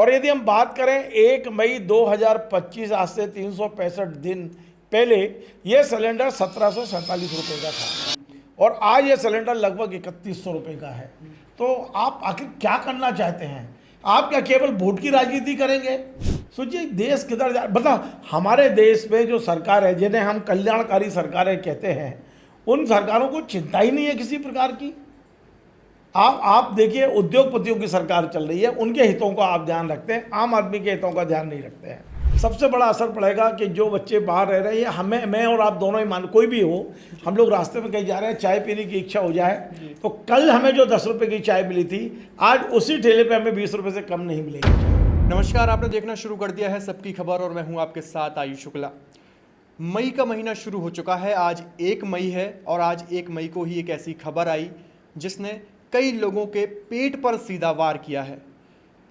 और यदि हम बात करें 1 मई 2025, आज से 365 दिन पहले ये सिलेंडर 1747 रुपये का था और आज ये सिलेंडर लगभग 3100 रुपये का है। तो आप आखिर क्या करना चाहते हैं? आप क्या केवल वोट की राजनीति करेंगे? सोचिए देश किधर जा, मतलब हमारे देश में जो सरकार है, जिन्हें हम कल्याणकारी सरकारें कहते हैं, उन सरकारों को चिंता ही नहीं है किसी प्रकार की। आप देखिए, उद्योगपतियों की सरकार चल रही है, उनके हितों का आप ध्यान रखते हैं, आम आदमी के हितों का ध्यान नहीं रखते हैं। सबसे बड़ा असर पड़ेगा कि जो बच्चे बाहर रह रहे हैं, हमें, मैं और आप दोनों ही मान, कोई भी हो, हम लोग रास्ते में कहीं जा रहे हैं, चाय पीने की इच्छा हो जाए, तो कल हमें जो 10 रुपये की चाय मिली थी, आज उसी ठेले पे हमें 20 रुपये से कम नहीं मिलेगी। नमस्कार, आपने देखना शुरू कर दिया है सबकी खबर और मैं हूं आपके साथ आयुष शुक्ला। मई का महीना शुरू हो चुका है, आज 1 मई है और आज 1 मई को ही एक ऐसी खबर आई जिसने कई लोगों के पेट पर सीधा वार किया है।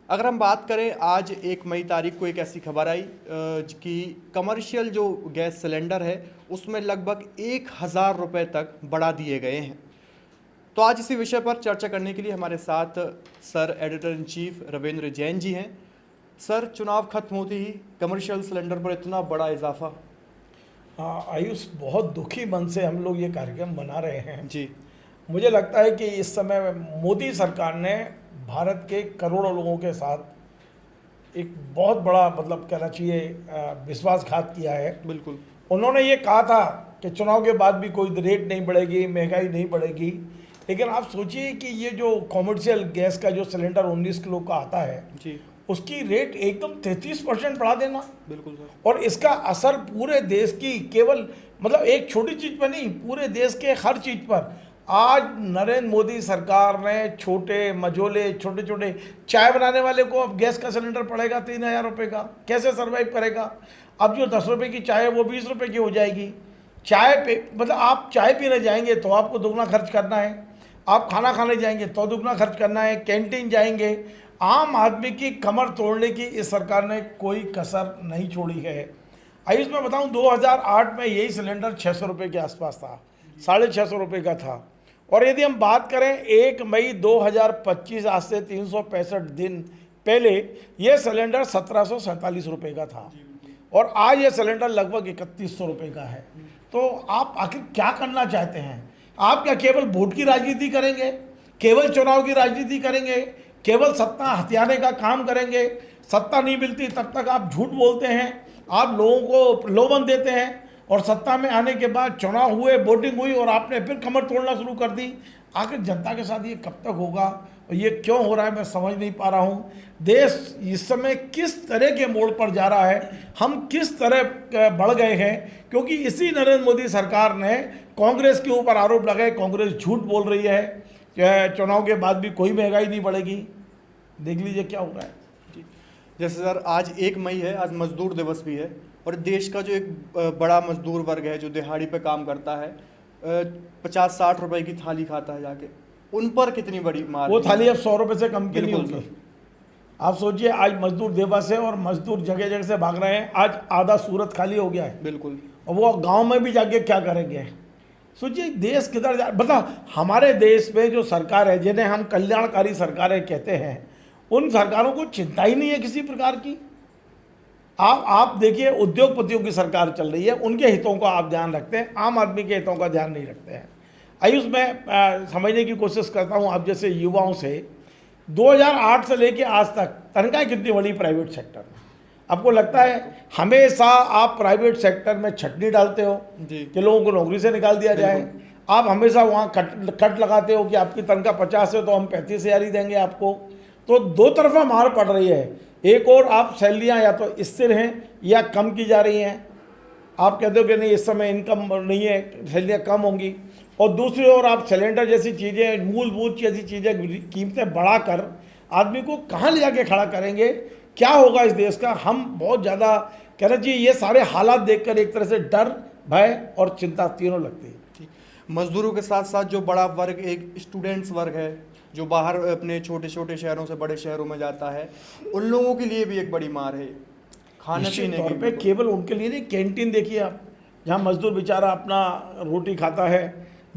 अगर हम बात करें, आज 1 मई तारीख को एक ऐसी खबर आई कि कमर्शियल जो गैस सिलेंडर है उसमें लगभग 1000 रुपये तक बढ़ा दिए गए हैं। तो आज इसी विषय पर चर्चा करने के लिए हमारे साथ sir editor in chief Ravindra Jain ji हैं। सर, चुनाव खत्म होते ही कमर्शियल सिलेंडर पर इतना बड़ा इजाफा। आयुष, बहुत दुखी मन से हम लोग ये कार्यक्रम बना रहे हैं जी। मुझे लगता है कि इस समय मोदी सरकार ने भारत के करोड़ों लोगों के साथ एक बहुत बड़ा, मतलब कहना चाहिए, विश्वासघात किया है। बिल्कुल। उन्होंने ये कहा था कि चुनाव के बाद भी कोई रेट नहीं बढ़ेगी, महंगाई नहीं बढ़ेगी, लेकिन आप सोचिए कि ये जो कॉमर्शियल गैस का जो सिलेंडर 19 किलो का आता है जी, उसकी रेट एकदम 33% बढ़ा देना। बिल्कुल सर। और इसका असर पूरे देश की, केवल मतलब एक छोटी चीज़ पर नहीं, पूरे देश के हर चीज़ पर। आज नरेंद्र मोदी सरकार ने छोटे मझोले, छोटे छोटे चाय बनाने वाले को अब गैस का सिलेंडर पड़ेगा 3000 रुपये का, कैसे सर्वाइव करेगा? अब जो 10 रुपये की चाय है वो 20 रुपये की हो जाएगी। चाय पे, मतलब आप चाय पीने जाएंगे तो आपको दुगना खर्च करना है, आप खाना खाने जाएंगे तो दुगना खर्च करना है, कैंटीन जाएंगे। आम आदमी की कमर तोड़ने की इस सरकार ने कोई कसर नहीं छोड़ी है। आयुष, मैं बताऊं, 2008 में यही सिलेंडर 600 रुपये के आसपास था, 650 रुपये का था। और यदि हम बात करें 1 मई 2025, आज से 365 दिन पहले ये सिलेंडर 1747 रुपये का था और आज ये सिलेंडर लगभग 3100 रुपये का है। तो आप आखिर क्या करना चाहते हैं? आप क्या केवल वोट की राजनीति करेंगे? केवल चुनाव की राजनीति करेंगे? केवल सत्ता हथियाने का काम करेंगे? सत्ता नहीं मिलती तब तक आप झूठ बोलते हैं, आप लोगों को प्रलोभन देते हैं, और सत्ता में आने के बाद चुनाव हुए, वोटिंग हुई और आपने फिर कमर तोड़ना शुरू कर दी। आखिर जनता के साथ ये कब तक होगा और ये क्यों हो रहा है, मैं समझ नहीं पा रहा हूँ। देश इस समय किस तरह के मोड़ पर जा रहा है, हम किस तरह बढ़ गए हैं, क्योंकि इसी नरेंद्र मोदी सरकार ने कांग्रेस के ऊपर आरोप लगाए, कांग्रेस झूठ बोल रही है कि चुनाव के बाद भी कोई महंगाई नहीं बढ़ेगी। देख लीजिए क्या हो रहा है। जैसे सर, आज 1 मई है, आज मजदूर दिवस भी है और देश का जो एक बड़ा मजदूर वर्ग है जो दिहाड़ी पे काम करता है, 50-60 रुपए की थाली खाता है जाके, उन पर कितनी बड़ी मार। वो थाली अब 100 रुपये से कम की नहीं बिल्कुल होगी। आप सोचिए, आज मजदूर दिवस है और मजदूर जगह जगह से भाग रहे हैं। आज आधा सूरत खाली हो गया है। बिल्कुल। और वो गांव में भी जाके क्या करेंगे? सोचिए देश किधर जा, मतलब हमारे देश में जो सरकार है, जिन्हें हम कल्याणकारी सरकारें कहते हैं, उन सरकारों को चिंता ही नहीं है किसी प्रकार की। आप देखिए, उद्योगपतियों की सरकार चल रही है, उनके हितों का आप ध्यान रखते हैं, आम आदमी के हितों का ध्यान नहीं रखते हैं। आयुष, मैं समझने की कोशिश करता हूं आप जैसे युवाओं से, 2008 से लेके आज तक तनख्वाह कितनी बढ़ी प्राइवेट सेक्टर में? आपको लगता है हमेशा आप प्राइवेट सेक्टर में छटनी डालते हो कि लोगों को नौकरी से निकाल दिया जाए? आप हमेशा वहाँ कट लगाते हो कि आपकी तनख्वाह 50 है तो हम 35,000 ही देंगे आपको। तो दो तरफा मार पड़ रही है। एक और आप सैलरियाँ या तो स्थिर हैं या कम की जा रही हैं। आप कहते हो कि नहीं, इस समय इनकम नहीं है, सैलरियाँ कम होंगी। और दूसरी ओर आप सिलेंडर जैसी चीज़ें, मूलभूत जैसी चीज़ें, कीमतें बढ़ाकर आदमी को कहाँ ले जाके खड़ा करेंगे? क्या होगा इस देश का? हम बहुत ज़्यादा कहना चाहिए, ये सारे हालात देखकर एक तरह से डर, भय और चिंता तीनों लगती है। मजदूरों के साथ साथ जो बड़ा वर्ग, एक स्टूडेंट्स वर्ग है जो बाहर अपने छोटे छोटे शहरों से बड़े शहरों में जाता है, उन लोगों के लिए भी एक बड़ी मार है खाने पीने तौर पे। केवल उनके लिए नहीं, कैंटीन देखिए आप, जहाँ मजदूर बेचारा अपना रोटी खाता है,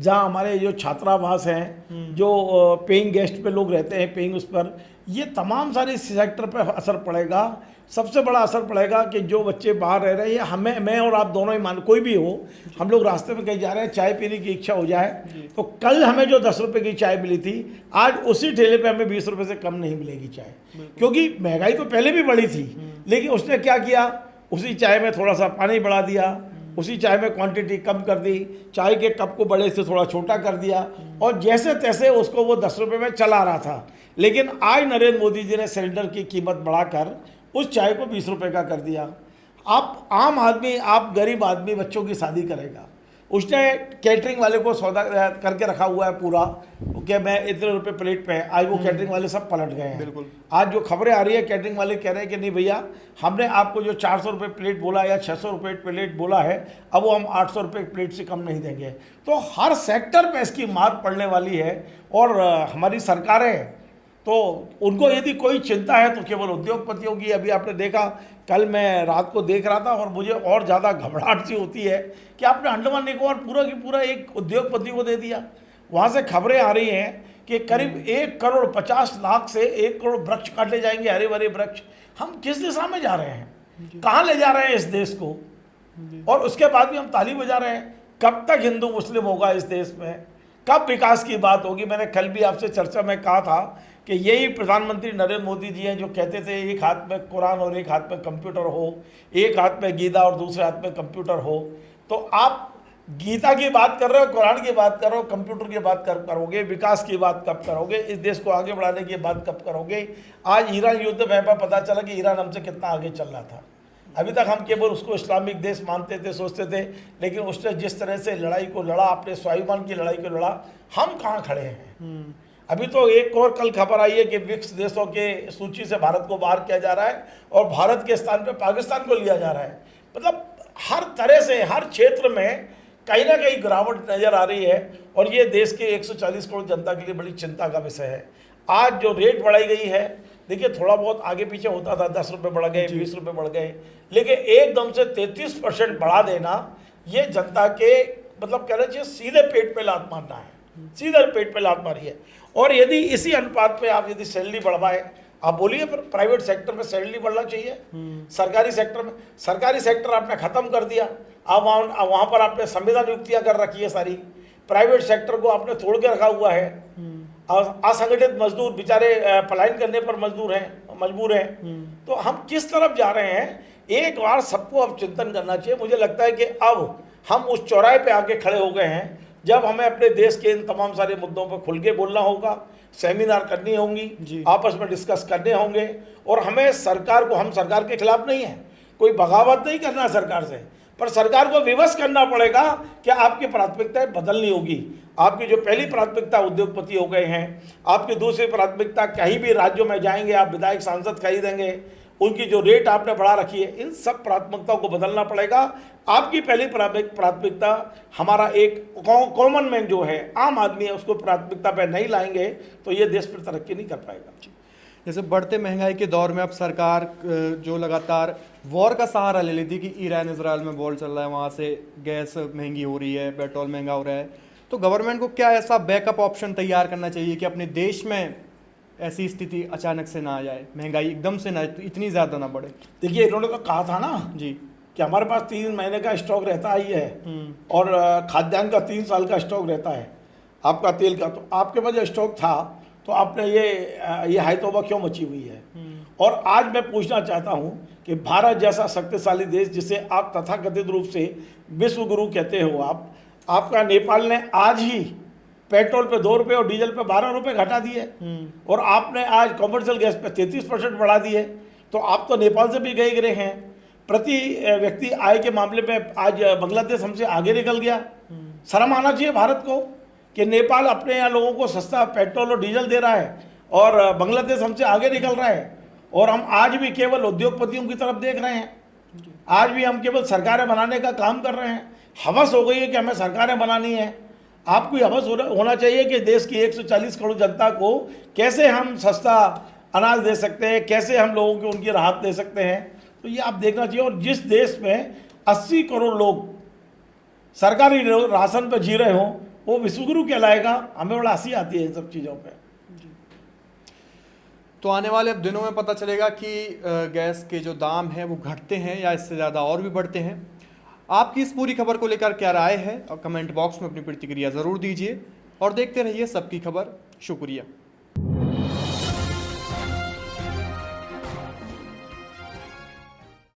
जहाँ हमारे जो छात्रावास हैं, जो पेइंग गेस्ट पे लोग रहते हैं, पेइंग उस पर, ये तमाम सारे सेक्टर पर असर पड़ेगा। सबसे बड़ा असर पड़ेगा कि जो बच्चे बाहर रह रहे हैं, हमें, मैं और आप दोनों ही मान, कोई भी हो, हम लोग रास्ते में कहीं जा रहे हैं, चाय पीने की इच्छा हो जाए, तो कल हमें जो 10 रुपये की चाय मिली थी, आज उसी ठेले पे हमें 20 रुपये से कम नहीं मिलेगी चाय। क्योंकि महंगाई तो पहले भी बढ़ी थी, लेकिन उसने क्या किया, उसी चाय में थोड़ा सा पानी बढ़ा दिया, उसी चाय में क्वांटिटी कम कर दी, चाय के कप को बड़े से थोड़ा छोटा कर दिया, और जैसे तैसे उसको वो 10 रुपये में चला रहा था। लेकिन आज नरेंद्र मोदी जी ने सिलेंडर की कीमत बढ़ाकर उस चाय को 20 रुपये का कर दिया। आप आम आदमी, आप गरीब आदमी बच्चों की शादी करेगा, उसने कैटरिंग वाले को सौदा करके रखा हुआ है पूरा कि मैं इतने रुपए प्लेट पे है, आज वो कैटरिंग वाले सब पलट गए हैं। बिल्कुल। आज जो खबरें आ रही है, कैटरिंग वाले कह रहे हैं कि नहीं भैया, हमने आपको जो 400 रुपये प्लेट बोला या 600 रुपये प्लेट बोला है, अब वो हम 800 रुपये प्लेट से कम नहीं देंगे। तो हर सेक्टर पे इसकी मार पड़ने वाली है। और हमारी सरकारें, तो उनको यदि कोई चिंता है तो केवल उद्योगपतियों की। अभी आपने देखा, कल मैं रात को देख रहा था और मुझे और ज़्यादा घबराहट सी होती है कि आपने अंडमान निकोबार पूरा की पूरा एक उद्योगपति को दे दिया। वहाँ से खबरें आ रही हैं कि करीब 1,50,00,000 से 1 करोड़ वृक्ष काटे जाएंगे, हरे भरे वृक्ष। हम किस दिशा में जा रहे हैं, कहाँ ले जा रहे हैं इस देश को? और उसके बाद भी हम ताली बजा रहे हैं। कब तक हिंदू मुस्लिम होगा इस देश में? कब विकास की बात होगी? मैंने कल भी आपसे चर्चा में कहा था कि यही प्रधानमंत्री नरेंद्र मोदी जी हैं जो कहते थे एक हाथ में कुरान और एक हाथ में कंप्यूटर हो, एक हाथ में गीता और दूसरे हाथ में कंप्यूटर हो। तो आप गीता की बात कर रहे हो, कुरान की बात कर रहे हो, कंप्यूटर की बात करोगे, विकास की बात कब करोगे, इस देश को आगे बढ़ाने की बात कब करोगे? आज ईरान युद्ध में पता चला कि ईरान हमसे कितना आगे चल रहा था। अभी तक हम केवल उसको इस्लामिक देश मानते थे, सोचते थे, लेकिन उसने जिस तरह से लड़ाई को लड़ा, अपने स्वाभिमान की लड़ाई को लड़ा, हम कहाँ खड़े हैं? अभी तो एक और कल खबर आई है कि ब्रिक्स देशों के सूची से भारत को बाहर किया जा रहा है और भारत के स्थान पे पाकिस्तान को लिया जा रहा है। मतलब हर तरह से हर क्षेत्र में कहीं ना कहीं गिरावट नज़र आ रही है और ये देश के 140 करोड़ जनता के लिए बड़ी चिंता का विषय है। आज जो रेट बढ़ाई गई है, देखिए थोड़ा बहुत आगे पीछे होता था, 10 रुपये बढ़ गए, 20 रुपये बढ़ गए, लेकिन एकदम से 33% बढ़ा देना, ये जनता के मतलब कहना चाहिए सीधे पेट पे लात मारना है, सीधे पेट पे लात मारी है। और यदि इसी अनुपात पे आप यदि सैलरी बढ़वाए, आप बोलिए पर प्राइवेट सेक्टर में सैलरी बढ़ना चाहिए, सरकारी सेक्टर में, सरकारी सेक्टर आपने खत्म कर दिया। अब वहाँ पर आपने संविदा नियुक्तियाँ कर रखी है सारी, प्राइवेट सेक्टर को आपने तोड़ के रखा हुआ है। असंगठित मजदूर बेचारे पलायन करने पर मजबूर हैं। तो हम किस तरफ जा रहे हैं, एक बार सबको अब चिंतन करना चाहिए। मुझे लगता है कि अब हम उस चौराहे पे आके खड़े हो गए हैं जब हमें अपने देश के इन तमाम सारे मुद्दों पर खुल के बोलना होगा, सेमिनार करनी होंगी, आपस में डिस्कस करने होंगे। और हमें सरकार को, हम सरकार के खिलाफ नहीं है, कोई बगावत नहीं करना सरकार से, पर सरकार को विवश करना पड़ेगा कि आपकी प्राथमिकताएं बदलनी होगी। आपकी जो पहली प्राथमिकता उद्योगपति हो गए हैं, आपकी दूसरी प्राथमिकता कहीं भी राज्यों में जाएंगे आप विधायक सांसद खरीदेंगे, उनकी जो रेट आपने बढ़ा रखी है, इन सब प्राथमिकताओं को बदलना पड़ेगा। आपकी पहली प्राथमिकता हमारा एक कॉमन मैन जो है, आम आदमी है, उसको प्राथमिकता पे नहीं लाएंगे तो ये देश फिर तरक्की नहीं कर पाएगा। जैसे बढ़ते महंगाई के दौर में अब सरकार जो लगातार वॉर का सहारा ले लेती कि ईरान इजराइल में वॉर चल रहा है, वहाँ से गैस महंगी हो रही है, पेट्रोल महंगा हो रहा है, तो गवर्नमेंट को क्या ऐसा बैकअप ऑप्शन तैयार करना चाहिए कि अपने देश में ऐसी स्थिति अचानक से ना आ जाए, महंगाई एकदम से ना इतनी ज़्यादा ना बढ़े? देखिए, इन्होंने तो कहा था ना जी कि हमारे पास 3 महीने का स्टॉक रहता ही है और खाद्यान्न का 3 साल का स्टॉक रहता है, आपका तेल का। तो आपके पास जो स्टॉक था तो आपने ये हाईतौबा क्यों मची हुई है? और आज मैं पूछना चाहता हूं कि भारत जैसा शक्तिशाली देश, जिसे आप तथाकथित रूप से विश्व गुरु कहते हो, आपका नेपाल ने आज ही पेट्रोल पे 2 रुपये और डीजल पे 12 रुपये घटा दिए और आपने आज कॉमर्शियल गैस पे 33% बढ़ा दिए। तो आप तो नेपाल से भी गए गिरे हैं। प्रति व्यक्ति आय के मामले में आज बांग्लादेश हमसे आगे निकल गया। शर्म आना चाहिए भारत को कि नेपाल अपने यहाँ लोगों को सस्ता पेट्रोल और डीजल दे रहा है और बांग्लादेश हमसे आगे निकल रहा है। और हम आज भी केवल उद्योगपतियों की तरफ देख रहे हैं, आज भी हम केवल सरकारें बनाने का काम कर रहे हैं। हवस हो गई है कि हमें सरकारें बनानी है। आपको हवस होना चाहिए कि देश की 140 करोड़ जनता को कैसे हम सस्ता अनाज दे सकते हैं, कैसे हम लोगों को उनकी राहत दे सकते हैं। तो ये आप देखना चाहिए। और जिस देश में 80 करोड़ लोग सरकारी राशन पर जी रहे हों, वो विश्वगुरु कहलाएगा। हमें बड़ा हंसी आती है इन सब चीज़ों पे। तो आने वाले अब दिनों में पता चलेगा कि गैस के जो दाम हैं वो घटते हैं या इससे ज़्यादा और भी बढ़ते हैं। आपकी इस पूरी खबर को लेकर क्या राय है और कमेंट बॉक्स में अपनी प्रतिक्रिया ज़रूर दीजिए और देखते रहिए सबकी खबर। शुक्रिया।